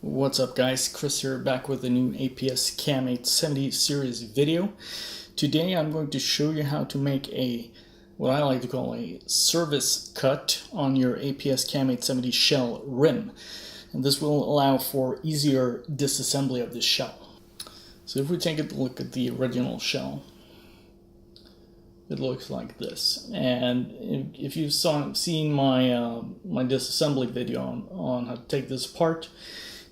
What's up guys, Chris here, back with a new APS CAM870 series video. Today I'm going to show you how to make what I like to call a service cut on your APS CAM870 shell rim. And this will allow for easier disassembly of this shell. So if we take a look at the original shell, it looks like this. And if you've seen my my disassembly video on how to take this apart,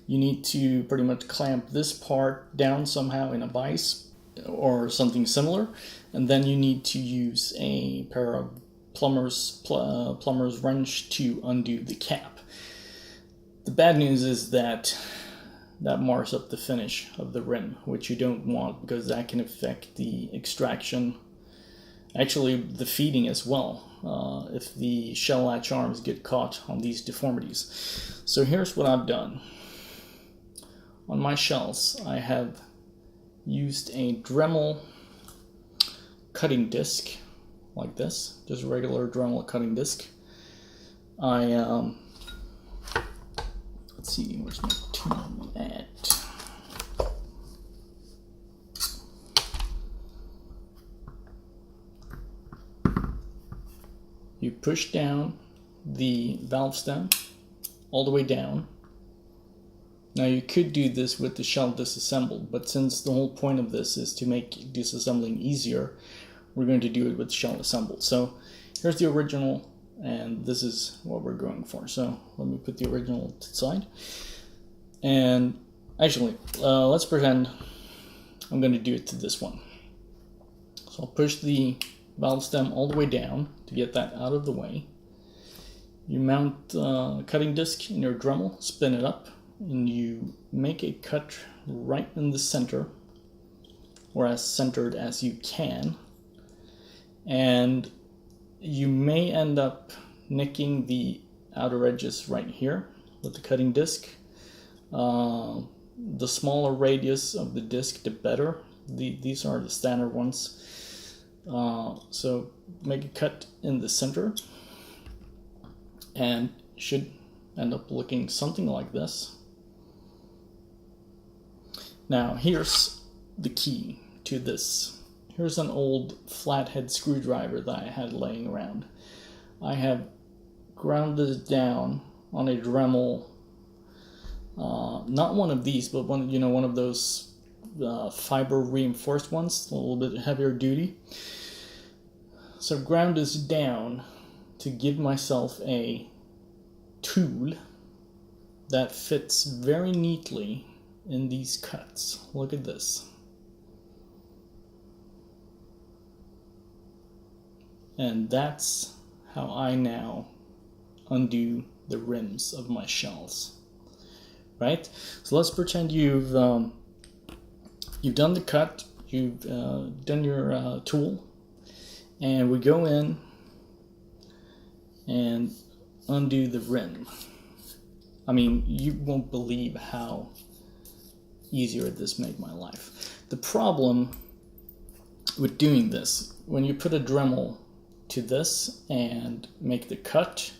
you need to pretty much clamp this part down somehow in a vise or something similar, and then you need to use a pair of plumber's wrench to undo the cap. The bad news is that mars up the finish of the rim, which you don't want because that can affect the extraction, actually the feeding as well, if the shell latch arms get caught on these deformities. So here's what I've done. On my shells, I have used a Dremel cutting disc, like this, just a regular Dremel cutting disc. Let's see, where's my tool at? You push down the valve stem all the way down. Now you could do this with the shell disassembled, but since the whole point of this is to make disassembling easier, we're going to do it with shell assembled. So here's the original, and this is what we're going for. So let me put the original to the side. And actually, let's pretend I'm going to do it to this one. So I'll push the valve stem all the way down to get that out of the way. You mount a cutting disc in your Dremel, spin it up, and you make a cut right in the center, or as centered as you can, and you may end up nicking the outer edges right here with the cutting disc. The smaller radius of the disc, the better. These are the standard ones. So make a cut in the center, and should end up looking something like this. Now here's the key to this. Here's an old flathead screwdriver that I had laying around. I have ground this down on a Dremel, not one of these, but one of those fiber reinforced ones, a little bit heavier duty. So ground this down to give myself a tool that fits very neatly in these cuts. Look at this. And that's how I now undo the rims of my shells. Right? So let's pretend you've done the cut, you've done your tool, and we go in and undo the rim. I mean, you won't believe how easier this made my life. The problem with doing this, when you put a Dremel to this and make the cut,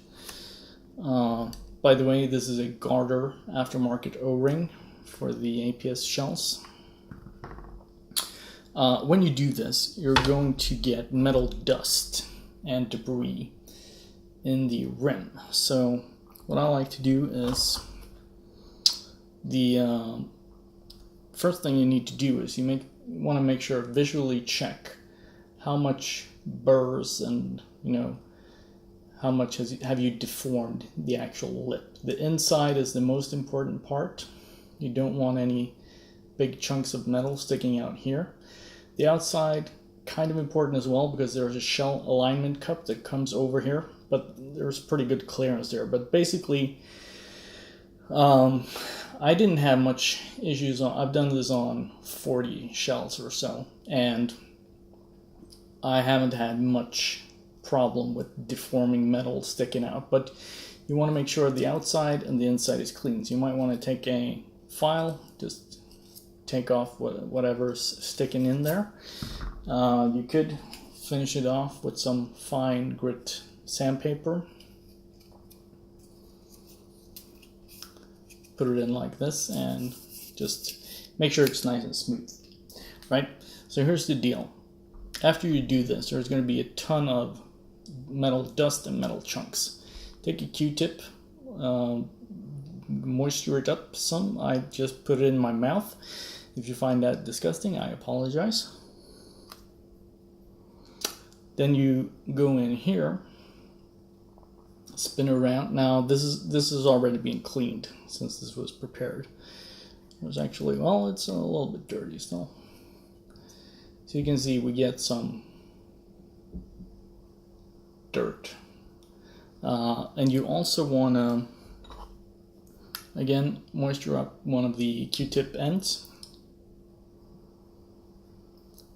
by the way, this is a Garter aftermarket O-ring for the APS shells. When you do this, you're going to get metal dust and debris in the rim. So what I like to do is the first thing you need to do is you want to make sure, visually check how much burrs and how much have you deformed the actual lip. The inside is the most important part. You don't want any big chunks of metal sticking out here. The outside, kind of important as well, because there's a shell alignment cup that comes over here, but there's pretty good clearance there. But basically, I didn't have much issues I've done this on 40 shells or so, and I haven't had much problem with deforming metal sticking out. But you want to make sure the outside and the inside is clean. So you might want to take a file, just take off whatever's sticking in there. You could finish it off with some fine grit sandpaper. put it in like this and just make sure it's nice and smooth, right? So here's the deal. After you do this, there's going to be a ton of metal dust and metal chunks. Take a Q-tip, moisture it up some. I just put it in my mouth. If you find that disgusting, I apologize. Then you go in here, spin around. Now this is already being cleaned since this was prepared. It was actually, well, it's a little bit dirty still. So you can see we get some dirt. And you also want to, again, moisture up one of the Q-tip ends.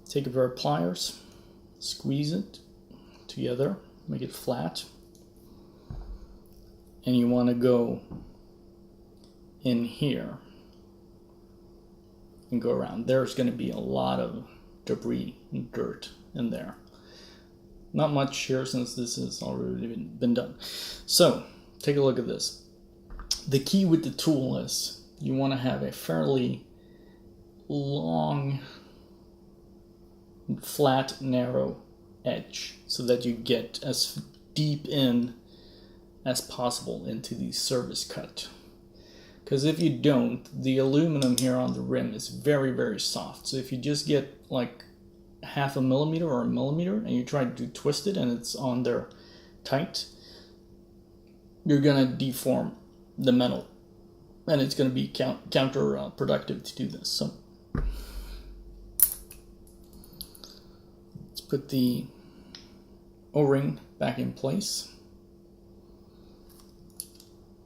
Take a pair of pliers, squeeze it together, make it flat. And you want to go in here and go around. There's going to be a lot of debris and dirt in there. Not much here since this has already been done. So take a look at this. The key with the tool is you want to have a fairly long, flat, narrow edge so that you get as deep in as possible into the service cut. Because if you don't, the aluminum here on the rim is very, very soft. So if you just get like half a millimeter or a millimeter and you try to twist it and it's on there tight, you're going to deform the metal. And it's going to be counterproductive to do this. So let's put the O-ring back in place.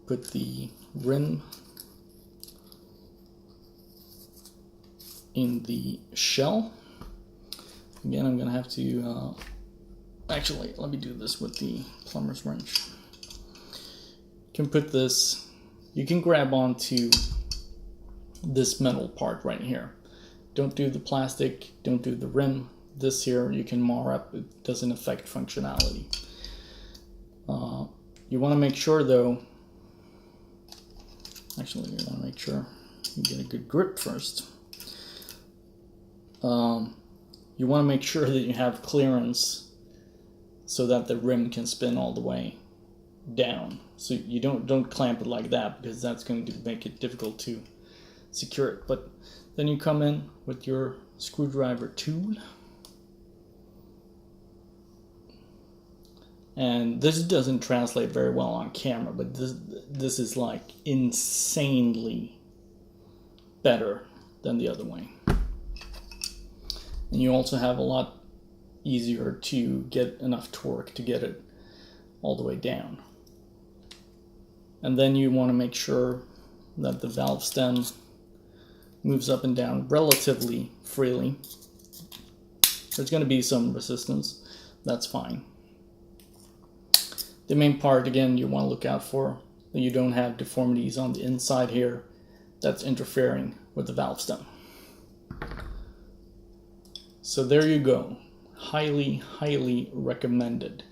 Put the rim in the shell. Again, I'm going to have to, actually, let me do this with the plumber's wrench. You can put this, you can grab onto this metal part right here. Don't do the plastic, don't do the rim. This here you can mar up, it doesn't affect functionality. You want to make sure though, actually you want to make sure you get a good grip first. You want to make sure that you have clearance so that the rim can spin all the way down. So you don't clamp it like that because that's going to make it difficult to secure it. But then you come in with your screwdriver tool. And this doesn't translate very well on camera, but this is like insanely better than the other way. And you also have a lot easier to get enough torque to get it all the way down. And then you want to make sure that the valve stem moves up and down relatively freely. There's going to be some resistance, that's fine. The main part, again, you want to look out for that you don't have deformities on the inside here that's interfering with the valve stem. So there you go. Highly, highly recommended.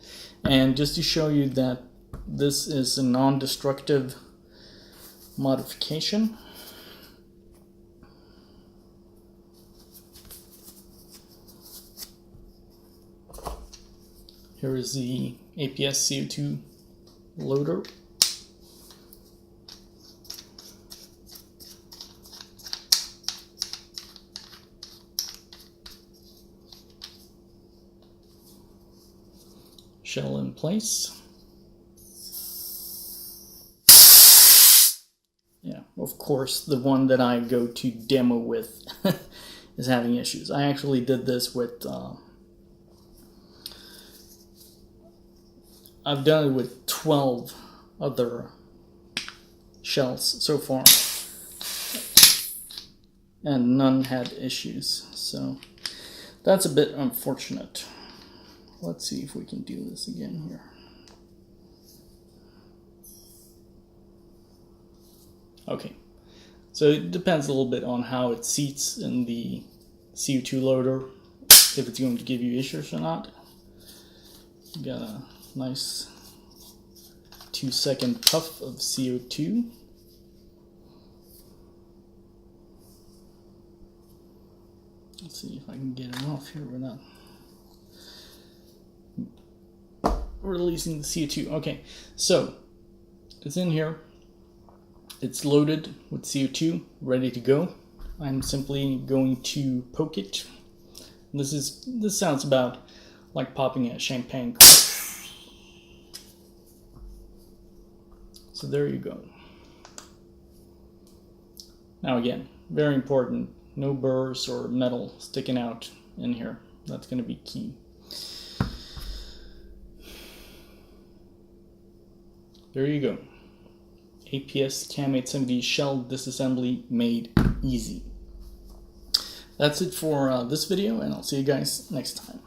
And just to show you that this is a non-destructive modification, here is the APS CO2 loader. Shell in place. Yeah, of course, the one that I go to demo with is having issues. I actually did this with, I've done it with 12 other shells so far, and none had issues, so that's a bit unfortunate. Let's see if we can do this again here. Okay, so it depends a little bit on how it seats in the CO2 loader, if it's going to give you issues or not. You got a nice 2-second puff of CO2. Let's see if I can get it off here without releasing the CO2. Okay, so it's in here. It's loaded with CO2, ready to go. I'm simply going to poke it. This sounds about like popping a champagne cork. So there you go. Now again, very important, no burrs or metal sticking out in here. That's going to be key. There you go. APS CAM870 shell disassembly made easy. That's it for this video, and I'll see you guys next time.